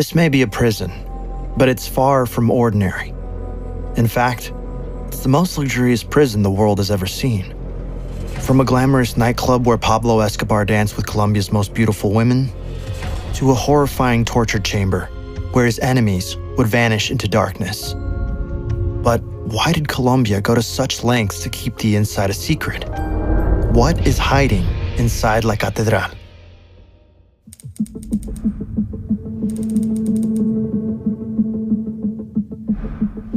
This may be a prison, but it's far from ordinary. In fact, it's the most luxurious prison the world has ever seen. From a glamorous nightclub where Pablo Escobar danced with Colombia's most beautiful women, to a horrifying torture chamber where his enemies would vanish into darkness. But why did Colombia go to such lengths to keep the inside a secret? What is hiding inside La Catedral? –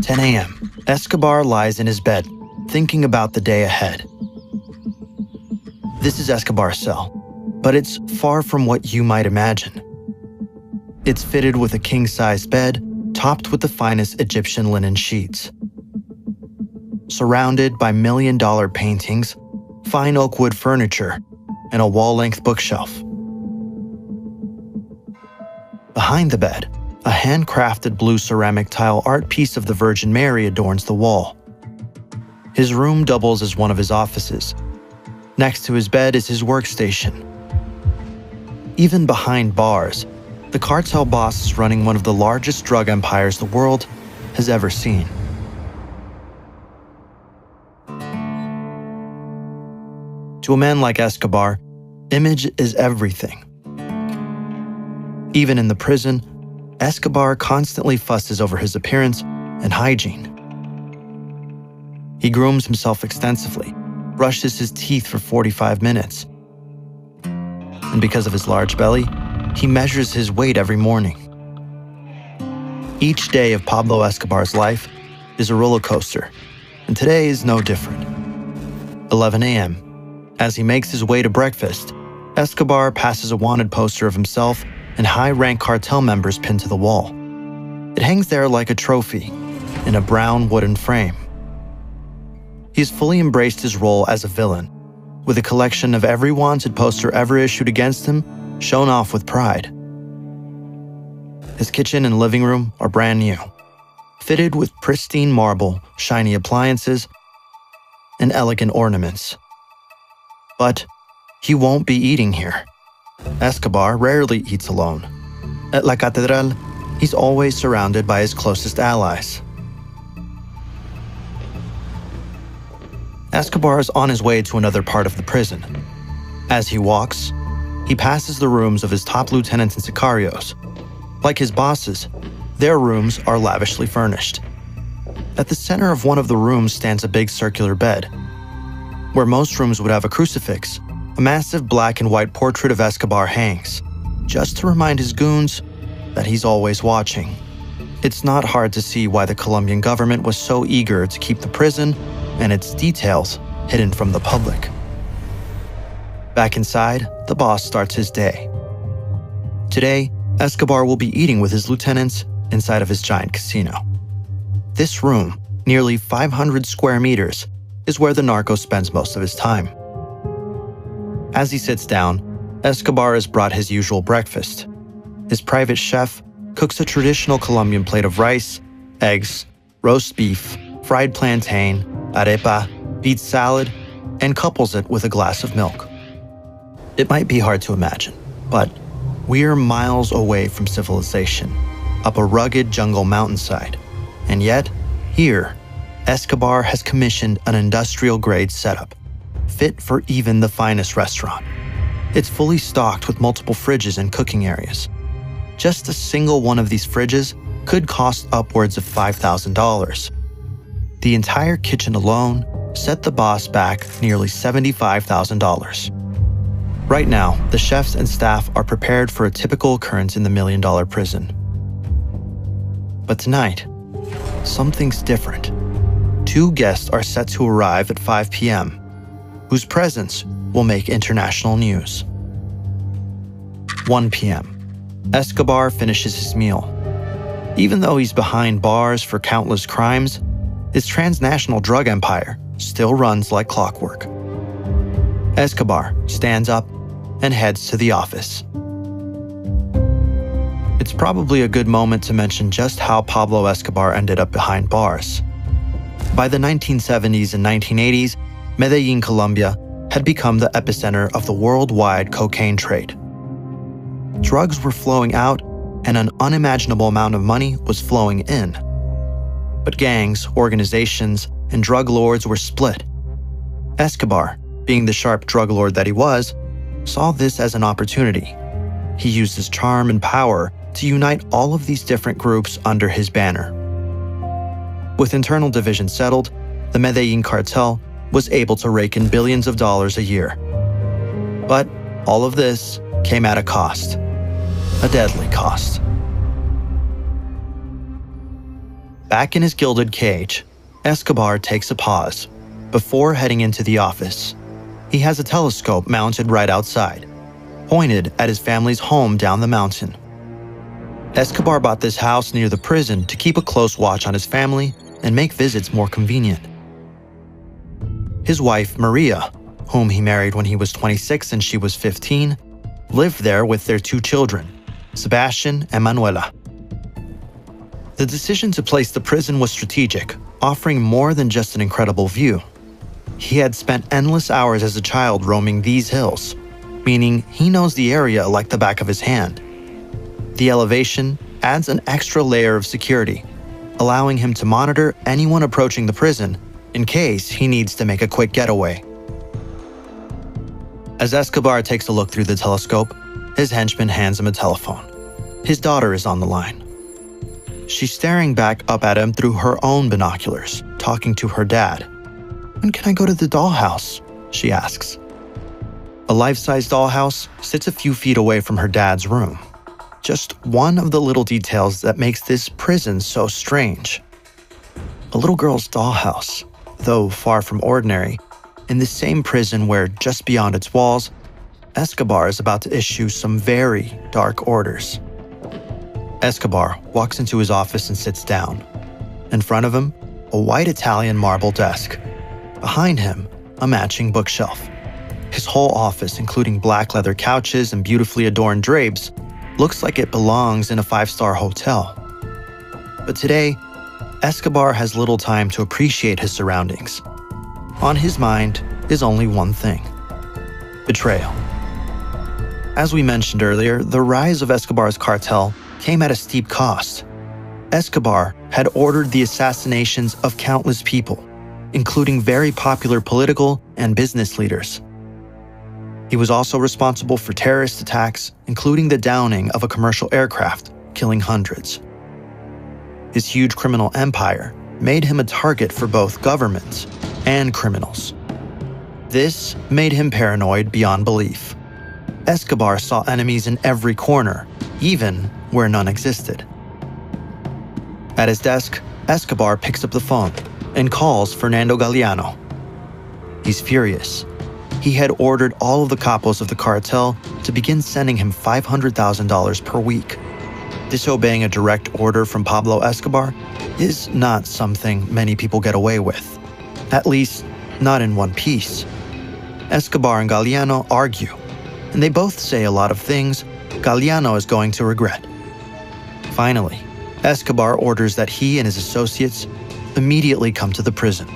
10 a.m. Escobar lies in his bed, thinking about the day ahead. This is Escobar's cell, but it's far from what you might imagine. It's fitted with a king-size bed, topped with the finest Egyptian linen sheets. Surrounded by million-dollar paintings, fine oak wood furniture, and a wall-length bookshelf. Behind the bed, a handcrafted blue ceramic tile art piece of the Virgin Mary adorns the wall. His room doubles as one of his offices. Next to his bed is his workstation. Even behind bars, the cartel boss is running one of the largest drug empires the world has ever seen. To a man like Escobar, image is everything. Even in the prison, Escobar constantly fusses over his appearance and hygiene. He grooms himself extensively, brushes his teeth for 45 minutes. And because of his large belly, he measures his weight every morning. Each day of Pablo Escobar's life is a roller coaster, and today is no different. 11 a.m. As he makes his way to breakfast, Escobar passes a wanted poster of himself and high-rank cartel members pinned to the wall. It hangs there like a trophy, in a brown wooden frame. He's fully embraced his role as a villain, with a collection of every wanted poster ever issued against him shown off with pride. His kitchen and living room are brand new, fitted with pristine marble, shiny appliances, and elegant ornaments. But he won't be eating here. Escobar rarely eats alone. At La Catedral, he's always surrounded by his closest allies. Escobar is on his way to another part of the prison. As he walks, he passes the rooms of his top lieutenants and sicarios. Like his bosses, their rooms are lavishly furnished. At the center of one of the rooms stands a big circular bed. Where most rooms would have a crucifix, a massive black and white portrait of Escobar hangs, just to remind his goons that he's always watching. It's not hard to see why the Colombian government was so eager to keep the prison and its details hidden from the public. Back inside, the boss starts his day. Today, Escobar will be eating with his lieutenants inside of his giant casino. This room, nearly 500 square meters, is where the narco spends most of his time. As he sits down, Escobar has brought his usual breakfast. His private chef cooks a traditional Colombian plate of rice, eggs, roast beef, fried plantain, arepa, beet salad, and couples it with a glass of milk. It might be hard to imagine, but we're miles away from civilization, up a rugged jungle mountainside. And yet, here, Escobar has commissioned an industrial-grade setup, fit for even the finest restaurant. It's fully stocked with multiple fridges and cooking areas. Just a single one of these fridges could cost upwards of $5,000. The entire kitchen alone set the boss back nearly $75,000. Right now, the chefs and staff are prepared for a typical occurrence in the million-dollar prison. But tonight, something's different. Two guests are set to arrive at 5 p.m., whose presence will make international news. 1 p.m. Escobar finishes his meal. Even though he's behind bars for countless crimes, his transnational drug empire still runs like clockwork. Escobar stands up and heads to the office. It's probably a good moment to mention just how Pablo Escobar ended up behind bars. By the 1970s and 1980s, Medellin, Colombia, had become the epicenter of the worldwide cocaine trade. Drugs were flowing out and an unimaginable amount of money was flowing in. But gangs, organizations, and drug lords were split. Escobar, being the sharp drug lord that he was, saw this as an opportunity. He used his charm and power to unite all of these different groups under his banner. With internal divisions settled, the Medellin cartel was able to rake in billions of dollars a year. But all of this came at a cost, a deadly cost. Back in his gilded cage, Escobar takes a pause. Before heading into the office, he has a telescope mounted right outside, pointed at his family's home down the mountain. Escobar bought this house near the prison to keep a close watch on his family and make visits more convenient. His wife, Maria, whom he married when he was 26 and she was 15, lived there with their 2 children, Sebastian and Manuela. The decision to place the prison was strategic, offering more than just an incredible view. He had spent endless hours as a child roaming these hills, meaning he knows the area like the back of his hand. The elevation adds an extra layer of security, allowing him to monitor anyone approaching the prison in case he needs to make a quick getaway. As Escobar takes a look through the telescope, his henchman hands him a telephone. His daughter is on the line. She's staring back up at him through her own binoculars, talking to her dad. "When can I go to the dollhouse?" she asks. A life-size dollhouse sits a few feet away from her dad's room. Just one of the little details that makes this prison so strange. A little girl's dollhouse, though far from ordinary, in the same prison where, just beyond its walls, Escobar is about to issue some very dark orders. Escobar walks into his office and sits down. In front of him, a white Italian marble desk. Behind him, a matching bookshelf. His whole office, including black leather couches and beautifully adorned drapes, looks like it belongs in a 5-star hotel. But today, Escobar has little time to appreciate his surroundings. On his mind is only one thing: betrayal. As we mentioned earlier, the rise of Escobar's cartel came at a steep cost. Escobar had ordered the assassinations of countless people, including very popular political and business leaders. He was also responsible for terrorist attacks, including the downing of a commercial aircraft, killing hundreds. His huge criminal empire made him a target for both governments and criminals. This made him paranoid beyond belief. Escobar saw enemies in every corner, even where none existed. At his desk, Escobar picks up the phone and calls Fernando Galeano. He's furious. He had ordered all of the capos of the cartel to begin sending him $500,000 per week. Disobeying a direct order from Pablo Escobar is not something many people get away with, at least not in one piece. Escobar and Galeano argue, and they both say a lot of things Galeano is going to regret. Finally, Escobar orders that he and his associates immediately come to the prison.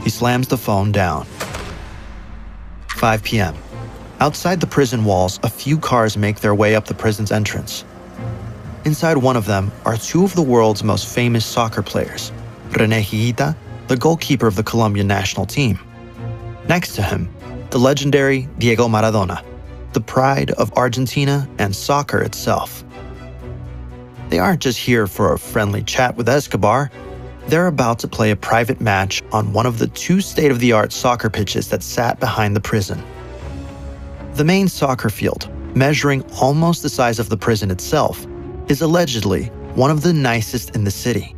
He slams the phone down. 5 p.m. Outside the prison walls, a few cars make their way up the prison's entrance. Inside one of them are 2 of the world's most famous soccer players, René Higuita, the goalkeeper of the Colombian national team. Next to him, the legendary Diego Maradona, the pride of Argentina and soccer itself. They aren't just here for a friendly chat with Escobar. They're about to play a private match on one of the 2 state-of-the-art soccer pitches that sat behind the prison. The main soccer field, measuring almost the size of the prison itself, is allegedly one of the nicest in the city.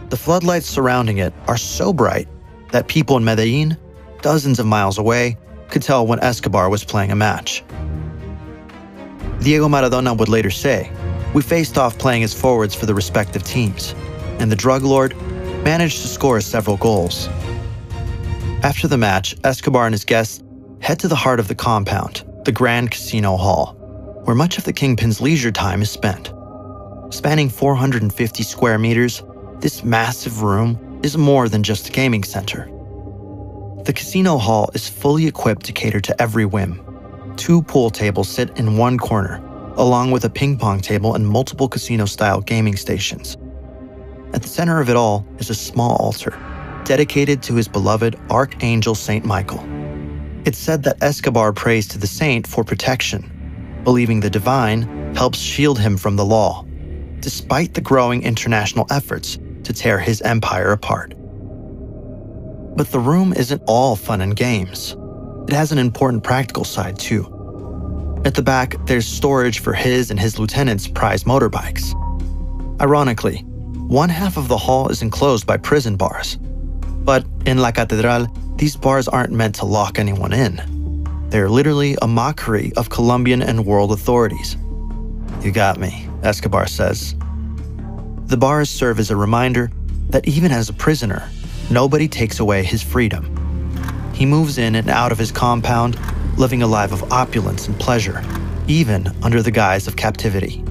The floodlights surrounding it are so bright that people in Medellin, dozens of miles away, could tell when Escobar was playing a match. Diego Maradona would later say, "We faced off playing as forwards for the respective teams, and the drug lord managed to score several goals." After the match, Escobar and his guests head to the heart of the compound, the Grand Casino Hall, where much of the Kingpin's leisure time is spent. Spanning 450 square meters, this massive room is more than just a gaming center. The casino hall is fully equipped to cater to every whim. 2 pool tables sit in one corner, along with a ping pong table and multiple casino-style gaming stations. At the center of it all is a small altar, dedicated to his beloved Archangel Saint Michael. It's said that Escobar prays to the saint for protection, believing the divine helps shield him from the law, despite the growing international efforts to tear his empire apart. But the room isn't all fun and games. It has an important practical side too. At the back, there's storage for his and his lieutenants' prized motorbikes. Ironically, one half of the hall is enclosed by prison bars. But in La Catedral, these bars aren't meant to lock anyone in. They're literally a mockery of Colombian and world authorities. "You got me," Escobar says. The bars serve as a reminder that even as a prisoner, nobody takes away his freedom. He moves in and out of his compound, living a life of opulence and pleasure, even under the guise of captivity.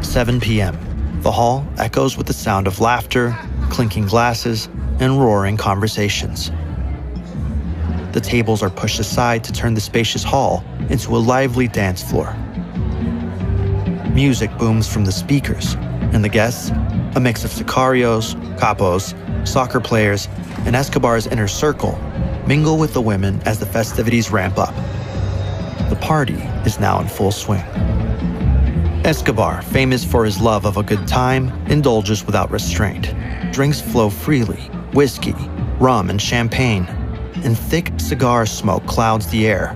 7 p.m. The hall echoes with the sound of laughter, clinking glasses, and roaring conversations. The tables are pushed aside to turn the spacious hall into a lively dance floor. Music booms from the speakers, and the guests, a mix of sicarios, capos, soccer players, and Escobar's inner circle, mingle with the women as the festivities ramp up. The party is now in full swing. Escobar, famous for his love of a good time, indulges without restraint. Drinks flow freely: whiskey, rum, and champagne, and thick cigar smoke clouds the air.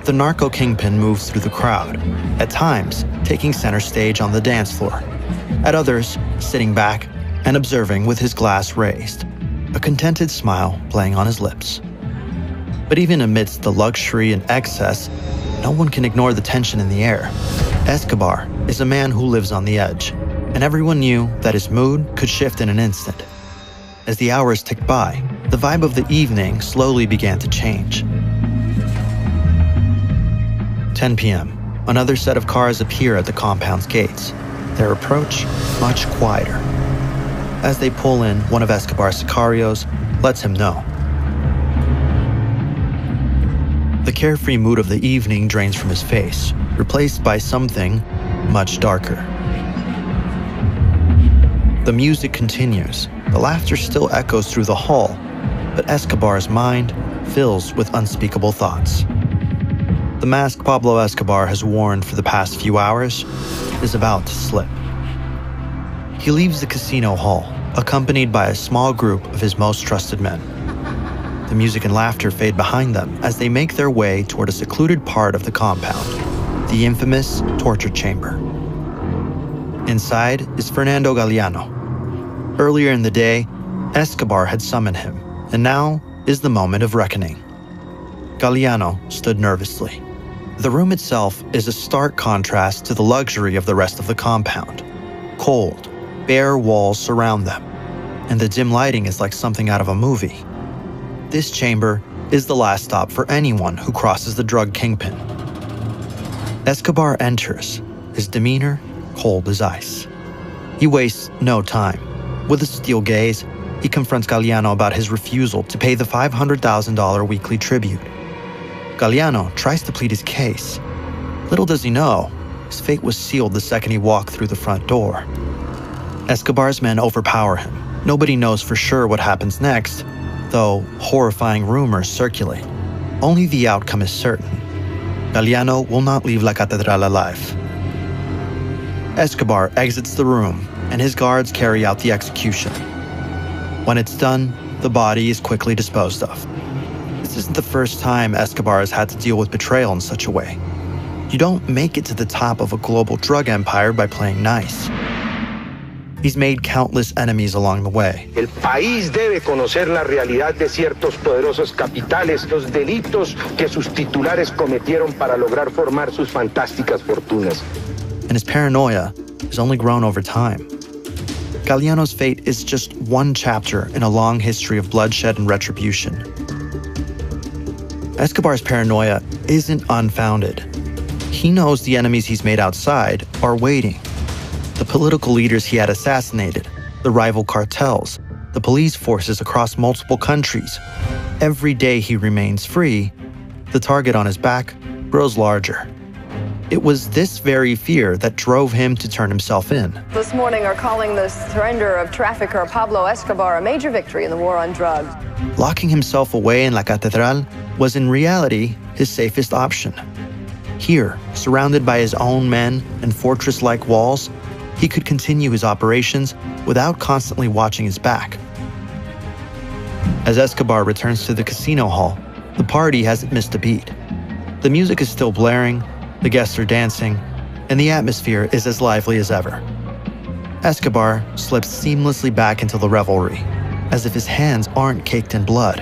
The narco kingpin moves through the crowd, at times taking center stage on the dance floor, at others sitting back and observing with his glass raised, a contented smile playing on his lips. But even amidst the luxury and excess, no one can ignore the tension in the air. Escobar is a man who lives on the edge, and everyone knew that his mood could shift in an instant. As the hours ticked by, the vibe of the evening slowly began to change. 10 p.m. Another set of cars appear at the compound's gates, their approach much quieter. As they pull in, one of Escobar's sicarios lets him know. The carefree mood of the evening drains from his face, replaced by something much darker. The music continues. The laughter still echoes through the hall, but Escobar's mind fills with unspeakable thoughts. The mask Pablo Escobar has worn for the past few hours is about to slip. He leaves the casino hall, accompanied by a small group of his most trusted men. The music and laughter fade behind them as they make their way toward a secluded part of the compound, the infamous torture chamber. Inside is Fernando Galeano. Earlier in the day, Escobar had summoned him, and now is the moment of reckoning. Galeano stood nervously. The room itself is a stark contrast to the luxury of the rest of the compound. Cold, bare walls surround them, and the dim lighting is like something out of a movie. This chamber is the last stop for anyone who crosses the drug kingpin. Escobar enters, his demeanor cold as ice. He wastes no time. With a steel gaze, he confronts Galeano about his refusal to pay the $500,000 weekly tribute. Galeano tries to plead his case. Little does he know, his fate was sealed the second he walked through the front door. Escobar's men overpower him. Nobody knows for sure what happens next, though horrifying rumors circulate. Only the outcome is certain. Galeano will not leave La Catedral alive. Escobar exits the room, and his guards carry out the execution. When it's done, the body is quickly disposed of. This isn't the first time Escobar has had to deal with betrayal in such a way. You don't make it to the top of a global drug empire by playing nice. He's made countless enemies along the way. El país debe conocer la realidad de ciertos poderosos capitales, los delitos que sus titulares cometieron para lograr formar sus fantásticas fortunas. And his paranoia has only grown over time. Galeano's fate is just one chapter in a long history of bloodshed and retribution. Escobar's paranoia isn't unfounded. He knows the enemies he's made outside are waiting. The political leaders he had assassinated, the rival cartels, the police forces across multiple countries. Every day he remains free, the target on his back grows larger. It was this very fear that drove him to turn himself in. This morning are calling the surrender of trafficker Pablo Escobar a major victory in the war on drugs. Locking himself away in La Catedral was in reality his safest option. Here, surrounded by his own men and fortress-like walls, he could continue his operations without constantly watching his back. As Escobar returns to the casino hall, the party hasn't missed a beat. The music is still blaring, the guests are dancing, and the atmosphere is as lively as ever. Escobar slips seamlessly back into the revelry, as if his hands aren't caked in blood.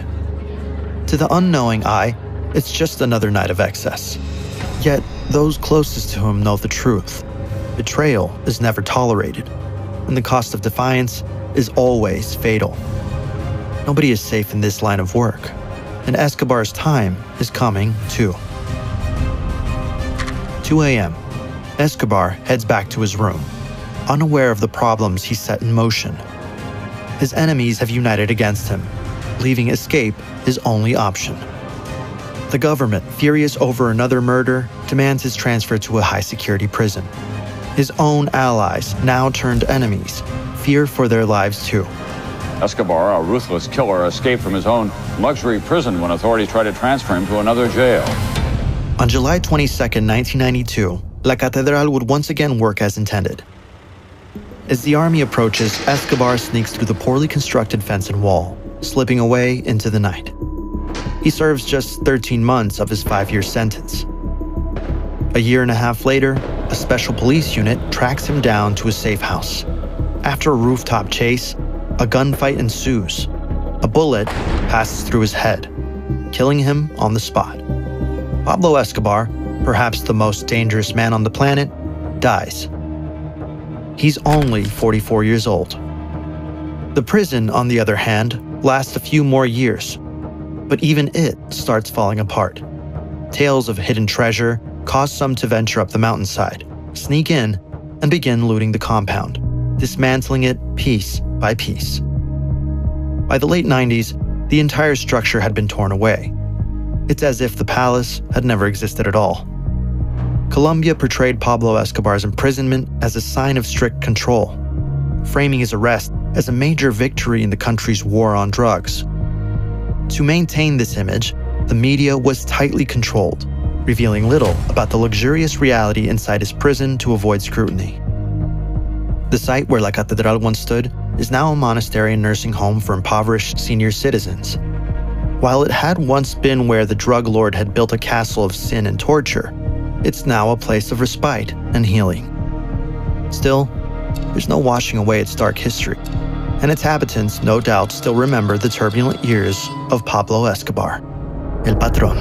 To the unknowing eye, it's just another night of excess. Yet, those closest to him know the truth. Betrayal is never tolerated, and the cost of defiance is always fatal. Nobody is safe in this line of work, and Escobar's time is coming too. 2 a.m., Escobar heads back to his room, unaware of the problems he set in motion. His enemies have united against him, leaving escape his only option. The government, furious over another murder, demands his transfer to a high-security prison. His own allies, now turned enemies, fear for their lives too. Escobar, a ruthless killer, escaped from his own luxury prison when authorities tried to transfer him to another jail. On July 22, 1992, La Catedral would once again work as intended. As the army approaches, Escobar sneaks through the poorly constructed fence and wall, slipping away into the night. He serves just 13 months of his 5-year sentence. A year and a half later, a special police unit tracks him down to a safe house. After a rooftop chase, a gunfight ensues. A bullet passes through his head, killing him on the spot. Pablo Escobar, perhaps the most dangerous man on the planet, dies. He's only 44 years old. The prison, on the other hand, lasts a few more years, but even it starts falling apart. Tales of hidden treasure cause some to venture up the mountainside, sneak in, and begin looting the compound, dismantling it piece by piece. By the late 90s, the entire structure had been torn away. It's as if the palace had never existed at all. Colombia portrayed Pablo Escobar's imprisonment as a sign of strict control, framing his arrest as a major victory in the country's war on drugs. To maintain this image, the media was tightly controlled, revealing little about the luxurious reality inside his prison to avoid scrutiny. The site where La Catedral once stood is now a monastery and nursing home for impoverished senior citizens. While it had once been where the drug lord had built a castle of sin and torture, it's now a place of respite and healing. Still, there's no washing away its dark history, and its inhabitants no doubt still remember the turbulent years of Pablo Escobar, El Patron.